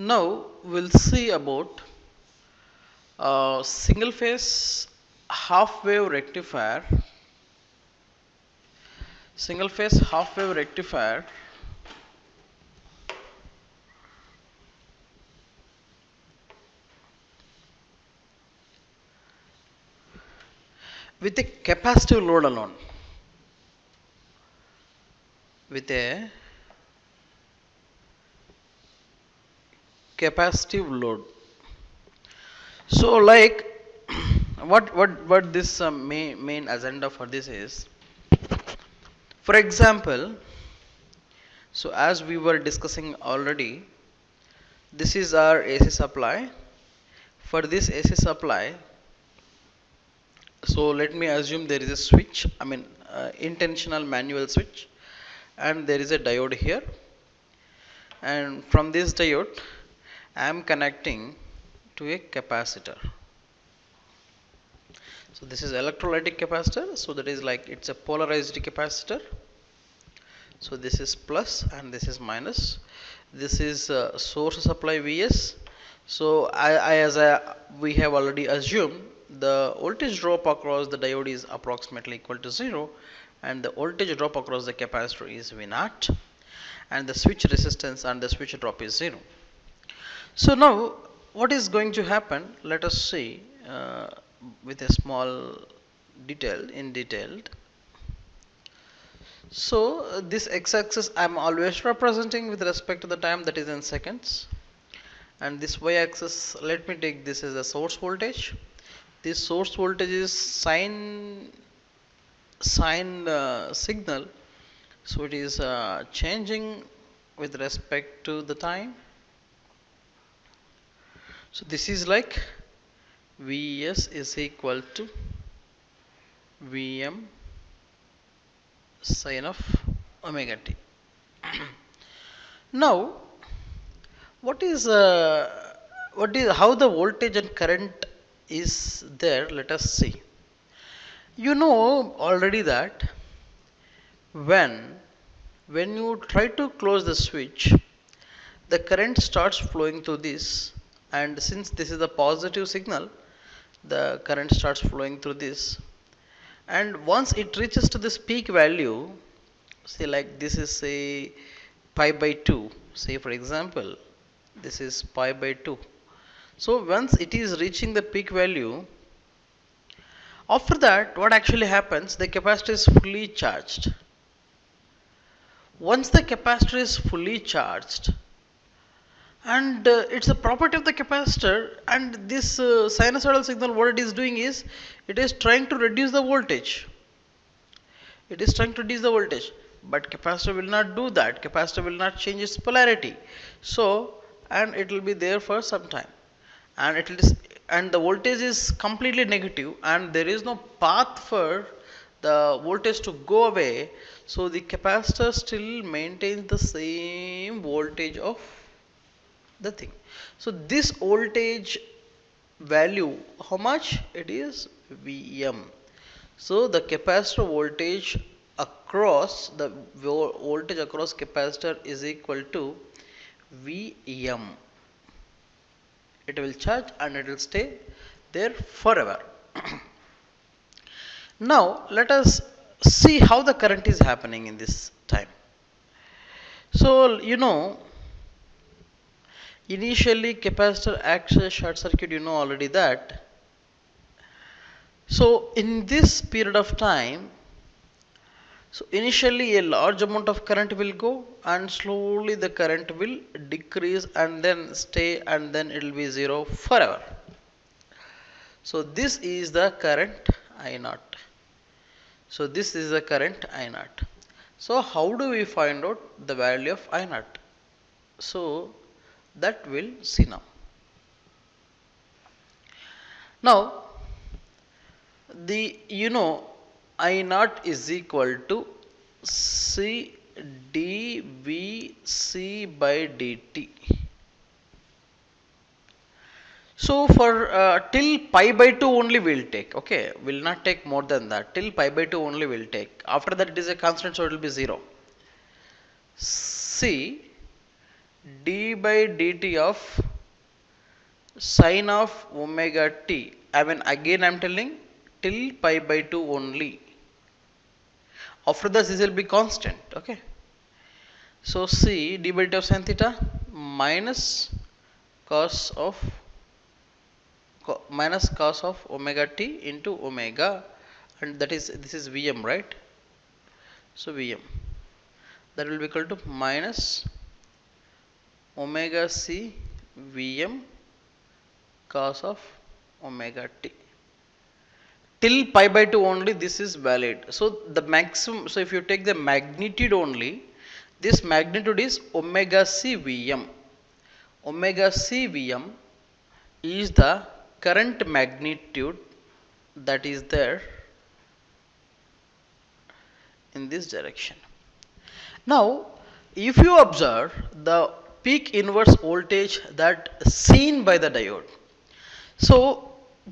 Now we'll see about single phase half wave rectifier. Single phase half wave rectifier with a capacitive load alone. With a capacitive load. So, like, what this main agenda for this is, for example, so as we were discussing already, this is our AC supply. For this AC supply, so let me assume there is a switch, intentional manual switch, and there is a diode here, and from this diode I am connecting to a capacitor. So this is electrolytic capacitor, so that is like it's a polarized capacitor. So this is plus and this is minus. This is source supply Vs. So we have already assumed the voltage drop across the diode is approximately equal to 0, and the voltage drop across the capacitor is V naught, and the switch resistance and the switch drop is 0. So now what is going to happen? Let us see with a small detailed. So this x-axis I am always representing with respect to the time, that is in seconds, and this y-axis, let me take this as a source voltage. This source voltage is sine signal, so it is changing with respect to the time. So this is like Vs is equal to Vm sine of omega t. Now, what is how the voltage and current is there? Let us see. You know already that when you try to close the switch, the current starts flowing through this, and since this is a positive signal, the current starts flowing through this, and once it reaches to this peak value, say like this is say pi by 2, say for example this is pi by 2. So once it is reaching the peak value, after that what actually happens, the capacitor is fully charged. Once the capacitor is fully charged, and it's a property of the capacitor, and this sinusoidal signal, what it is doing is, it is trying to reduce the voltage. It is trying to reduce the voltage, but capacitor will not do that. Capacitor will not change its polarity. So, and it will be there for some time, and it is, and the voltage is completely negative, and there is no path for the voltage to go away. So the capacitor still maintains the same voltage of the thing. So this voltage value, how much it is? Vm. So the capacitor voltage across the voltage across capacitor is equal to Vm. It will charge and it will stay there forever. Now let us see how the current is happening in this time. So you know, initially capacitor acts as a short circuit, you know already that. So in this period of time, so initially a large amount of current will go, and slowly the current will decrease and then stay, and then it will be 0 forever. So this is the current I naught. So this is the current I naught. So how do we find out the value of I naught? So that we'll see now. Now the I naught is equal to C dVc by dt. So for till pi by 2 only we'll take, okay, we'll not take more than that. Till pi by 2 only we'll take. After that it is a constant, so it will be 0. C d by dt of sine of omega t. I mean, again I am telling till pi by 2 only. After this will be constant. Okay. So see d by dt of sin theta minus cos of omega t into omega, and that is, this is Vm, right? So Vm, that will be equal to minus omega c Vm cos of omega t. Till pi by 2 only this is valid. So the maximum, so if you take the magnitude only, this magnitude is omega c Vm. Omega c Vm is the current magnitude that is there in this direction. Now if you observe the peak inverse voltage that seen by the diode, so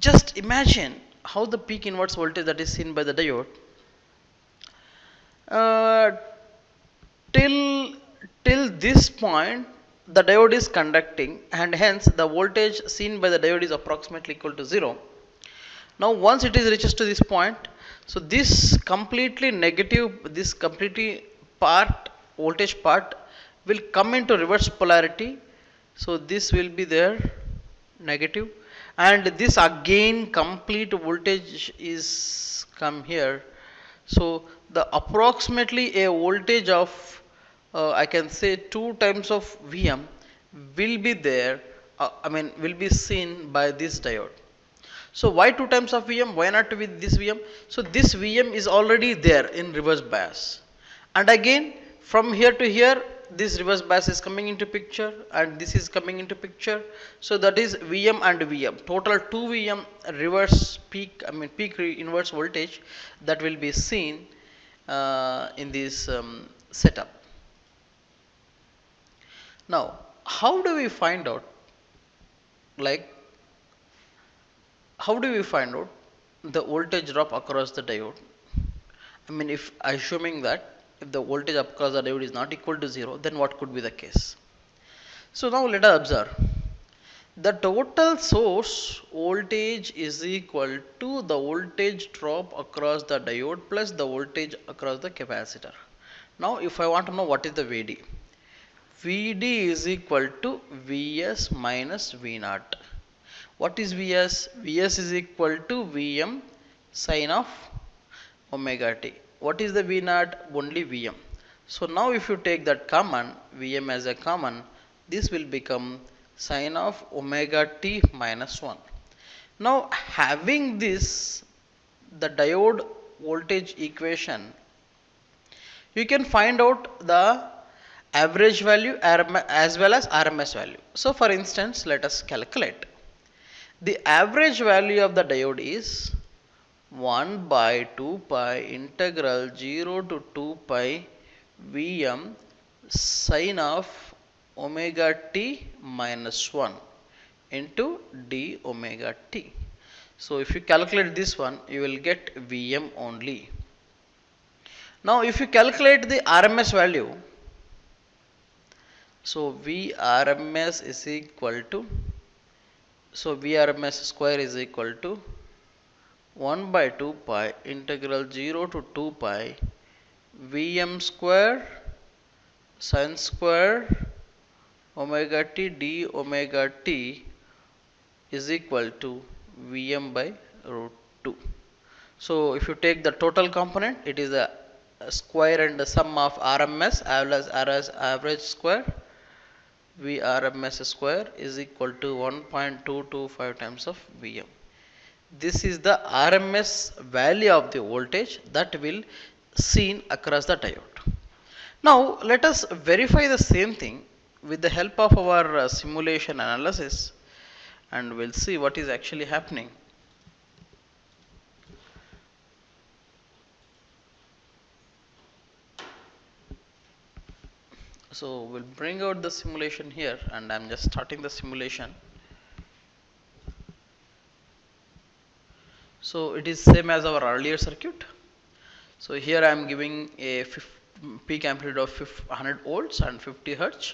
just imagine how the peak inverse voltage that is seen by the diode till this point the diode is conducting, and hence the voltage seen by the diode is approximately equal to 0. Now once it is reaches to this point, so this completely negative, this completely part, voltage part will come into reverse polarity. So this will be there negative, and this again complete voltage is come here. So the approximately a voltage of I can say 2 times of Vm will be there, I mean will be seen by this diode. So why 2 times of Vm? Why not with this Vm? So this Vm is already there in reverse bias, and again from here to here this reverse bias is coming into picture, and this is coming into picture. So that is Vm and Vm, total 2 Vm reverse peak, I mean peak inverse voltage that will be seen in this setup. Now how do we find out, like how do we find out the voltage drop across the diode? I mean, if assuming that if the voltage across the diode is not equal to 0, then what could be the case? So now let us observe the total source voltage is equal to the voltage drop across the diode plus the voltage across the capacitor. Now if I want to know what is the VD, VD is equal to Vs minus V naught. What is Vs? Vs is equal to Vm sine of omega t. What is the V naught? Only Vm. So now if you take that common, Vm as a common, this will become sine of omega t minus 1. Now having this, the diode voltage equation, you can find out the average value as well as RMS value. So for instance, let us calculate. The average value of the diode is 1 by 2 pi integral 0 to 2 pi Vm sine of omega t minus 1 into d omega t. So if you calculate this one, you will get Vm only. Now if you calculate the RMS value, so Vrms is equal to, so Vrms square is equal to 1 by 2 pi integral 0 to 2 pi Vm square sin square omega t d omega t is equal to Vm by root 2. So if you take the total component, it is a square and the sum of RMS as average square. Vrms square is equal to 1.225 times of Vm. This is the RMS value of the voltage that will seen across the diode. Now let us verify the same thing with the help of our simulation analysis, and we'll see what is actually happening. So we'll bring out the simulation here, and I'm just starting the simulation. So it is same as our earlier circuit. So here I am giving a peak amplitude of 100 volts and 50 hertz,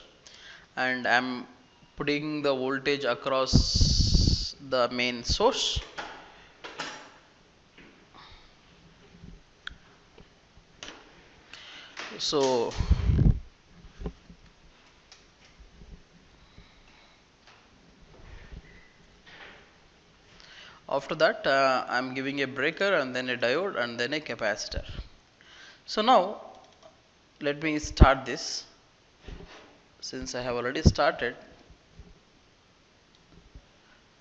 and I'm putting the voltage across the main source. So after that I'm giving a breaker and then a diode and then a capacitor. So now let me start this. Since I have already started,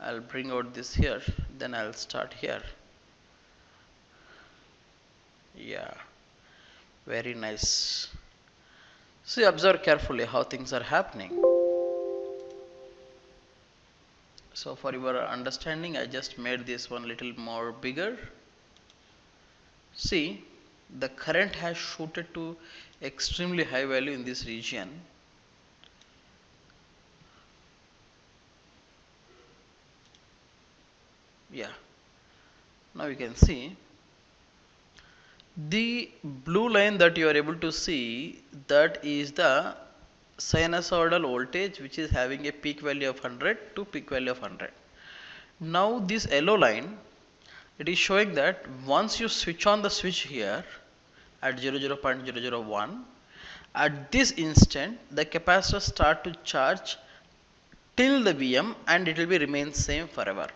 I'll bring out this here, then I'll start here. Yeah, very nice. See, observe carefully how things are happening. So for your understanding, I just made this one little more bigger. See, the current has shooted to extremely high value in this region. Yeah, now you can see the blue line that you are able to see, that is the sinusoidal voltage which is having a peak value of 100 to peak value of 100. Now this yellow line, it is showing that once you switch on the switch here at 0.001, at this instant the capacitor start to charge till the Vm and it will be remain same forever.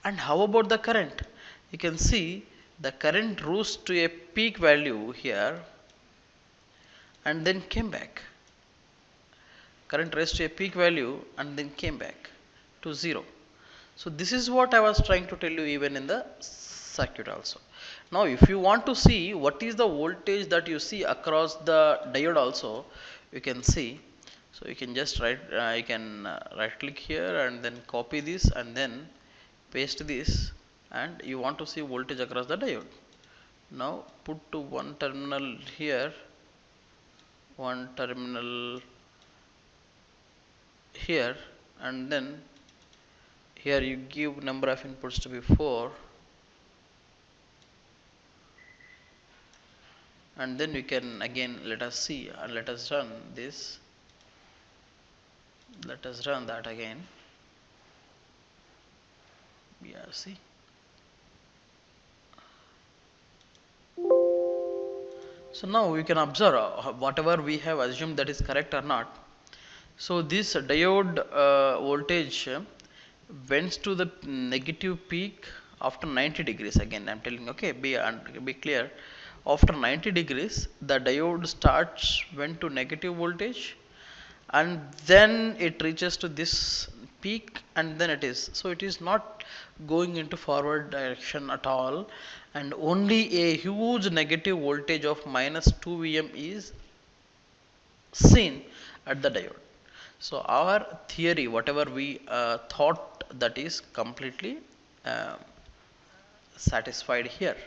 And how about the current? You can see the current rose to a peak value here and then came back. Current raised to a peak value and then came back to 0. So this is what I was trying to tell you even in the circuit also. Now if you want to see what is the voltage that you see across the diode also, you can see. So you can just right click here and then copy this and then paste this, and you want to see voltage across the diode. Now put to one terminal here, one terminal here, and then here you give number of inputs to be 4, and then we can again let us see and let us run this. Let us run that again. Yeah, see. So now you can observe whatever we have assumed that is correct or not. So this diode voltage went to the negative peak after 90 degrees. Again I'm telling, okay, be clear. After 90 degrees the diode starts went to negative voltage and then it reaches to this peak and then it is. So it is not going into forward direction at all, and only a huge negative voltage of minus 2 Vm is seen at the diode. So our theory, whatever we thought, that is completely satisfied here.